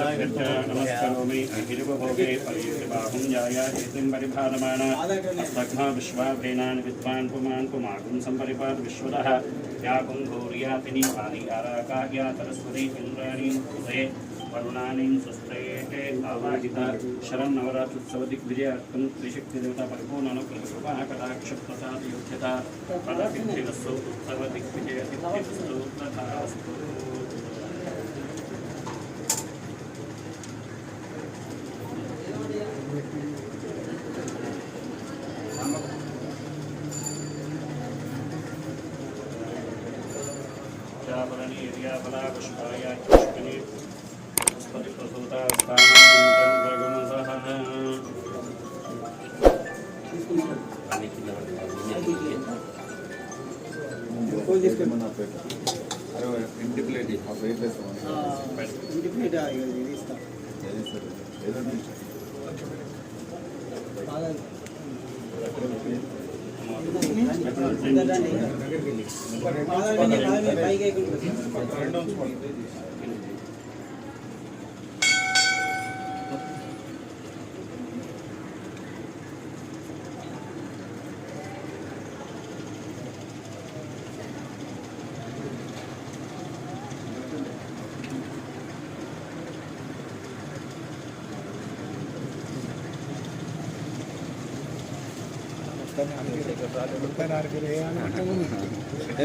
नमस्करोमि गिरिवभोगे परिबाहुं जायातिं परिभालमाना अस्मग्ना विश्वाभेनान् विद्वान् पुमान् पुमागुं सम्परिपाद विश्वदः या कुम्भोर्यातिनी वाली आराकाह्या सरस्वती इन्द्राणी उदये वरुणानीं सुस्त्रये आवाहिता शरण नवरात्रोत्सव दिग्विजयार्थं त्रिशक्ति देवता परिपूर्ण अनुग्रहकृपा कटाक्ष प्रसाद योग्यता पदसिद्धिरस्तु उत्सव दिग्विजय सिद्धिरस्तु तथास्तु।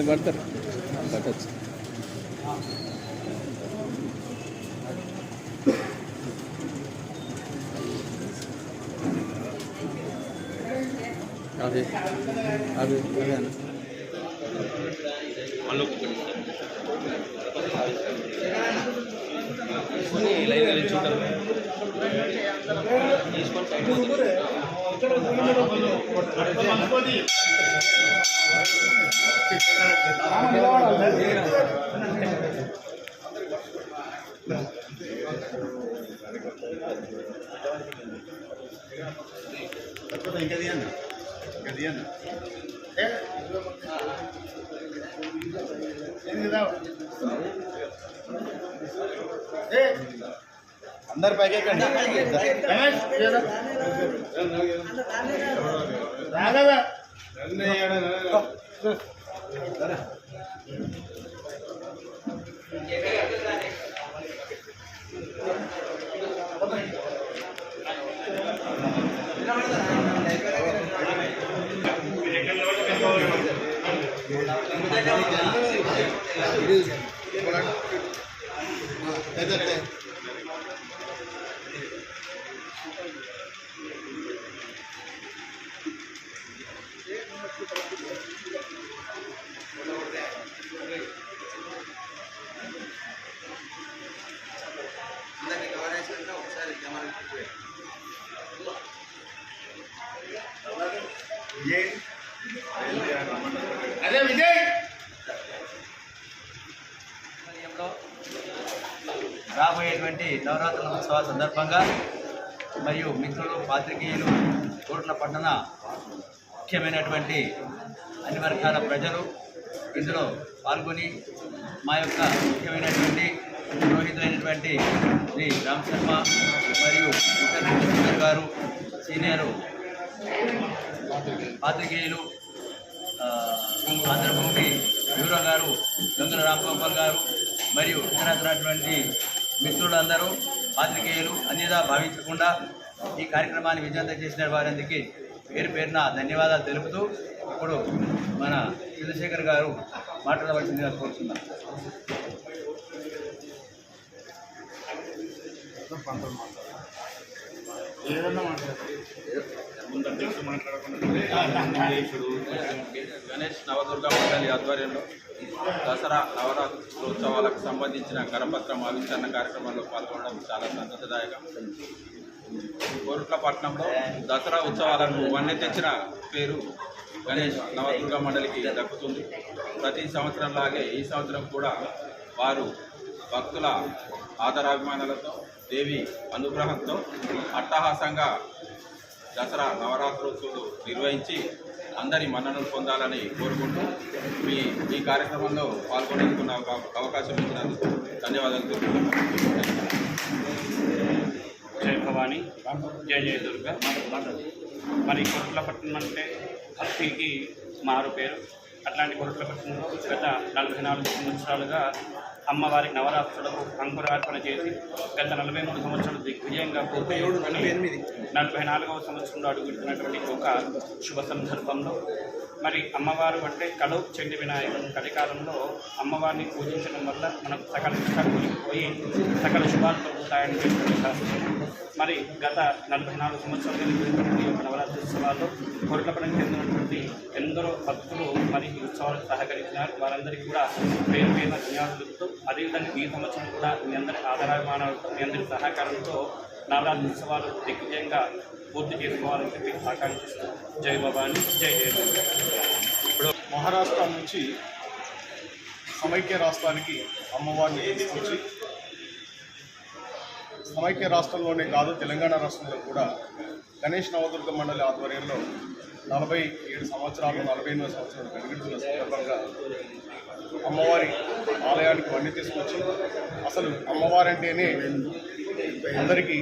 పడతారు పట్టచ్చు. అదే అదే అదే అన్న अंदर पैके अरे विजय రాబోయేటువంటి నవరాత్రుల ఉత్సవాల సందర్భంగా మరియు మిత్రులు పాత్రికేయులు కోట్ల పట్టణ ముఖ్యమైనటువంటి అన్ని వర్గాల ప్రజలు ఇందులో పాల్గొని మా యొక్క ముఖ్యమైనటువంటి పురోహితులైనటువంటి శ్రీ రామ్ శర్మ మరియు ఉత్తర్ గారు సీనియరు పాత్రికేయులు ఆంధ్రభూమి బ్యూరో గారు గంగుల రాంగోపాల్ గారు మరియు ఇతరటువంటి మిత్రులందరూ పాత్రికేయులు అన్యదా భావించకుండా ఈ కార్యక్రమాన్ని విజయవంతం చేసిన వారందరికీ పేరు పేరున ధన్యవాదాలు తెలుపుతూ ఇప్పుడు మన చంద్రశేఖర్ గారు మాట్లాడవలసిందిగా కోరుతున్నాం. గణేష్ నవదుర్గా మండలి ఆధ్వర్యంలో దసరా నవరాత్రోత్సవాలకు సంబంధించిన కరపత్రం ఆవిష్కరణ కార్యక్రమంలో పాల్గొనడం చాలా సంతోషదాయకం. కోరుట్లపట్నంలో దసరా ఉత్సవాలకు వన్నె తెచ్చిన పేరు గణేష్ నవదుర్గా మండలికి దక్కుతుంది. ప్రతి సంవత్సరంలాగే ఈ సంవత్సరం కూడా వారు భక్తుల ఆదరాభిమానాలతో దేవి అనుగ్రహంతో అట్టహాసంగా దసరా నవరాత్రోత్సవాలు నిర్వహించి అందరి మన్ననలు పొందాలని కోరుకుంటూ ఈ కార్యక్రమంలో పాల్గొనేందుకు నాకు అవకాశం ఇచ్చినందుకు ధన్యవాదాలు తెలుపుతున్నాను. జై భవానీ, జై జయ దుర్గా. మరి కొరట్లపట్నం అంటే భక్తికి మారు పేరు. అట్లాంటి కొరట్లపట్నంలో గత 44 సంవత్సరాలుగా అమ్మవారి నవరాత్రులకు అంకురార్పణ చేసి గత 43 సంవత్సరాలు దిగ్విజయంగా పూర్తి 44వ సంవత్సరంలో అడుగుతున్నటువంటి ఒక శుభ సందర్భంలో మరి అమ్మవారు అంటే కలు చెండి వినాయకుడు కలికాలంలో అమ్మవారిని పూజించడం వల్ల మనకు సకల ఇష్టాలు పోయి సకల శుభాలు కలుగుతాయని శాస్త్రం. మరి గత 44 సంవత్సరాలు జరిగినటువంటి నవరాత్రి ఉత్సవాల్లో కొరట్లపట్నం చెందినటువంటి ఎందరో భక్తులు మరి ఈ ఉత్సవాలకు సహకరించినారు. వారందరికీ కూడా పేరు పేరున ధన్యవాదాలు చెబుతూ అదేవిధంగా ఈ సంవత్సరం కూడా మీ అందరి ఆదరాభిమానాలతో మీ అందరి సహకారంతో నవరాత్రి ఉత్సవాలు దిగ్విజయంగా పూర్తి చేసుకోవాలని చెప్పి ఆకాంక్షిస్తూ జై భవానీ, జై జయ దుర్గా. ఇప్పుడు మహారాష్ట్ర నుంచి సమైక్య రాష్ట్రానికి అమ్మవారిని తీసుకొచ్చి సమైక్య రాష్ట్రంలోనే కాదు తెలంగాణ రాష్ట్రంలో కూడా గణేష్ నవదుర్గ మండలి ఆధ్వర్యంలో 47 సంవత్సరాలు 48వ సంవత్సరాలు వెలుగుతున్న సందర్భంగా అమ్మవారి ఆలయానికి వన్నీ తీసుకొచ్చి అసలు అమ్మవారి అంటేనే అందరికీ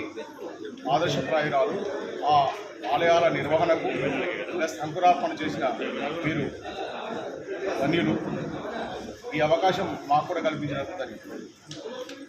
ఆదర్శప్రాయురాలు. ఆ ఆలయాల నిర్వహణకు ప్లస్ అంకురార్పణ చేసిన మీరు ధన్యులు. ఈ అవకాశం మాకు కూడా కల్పించినందుకు ధన్యవాదాలు.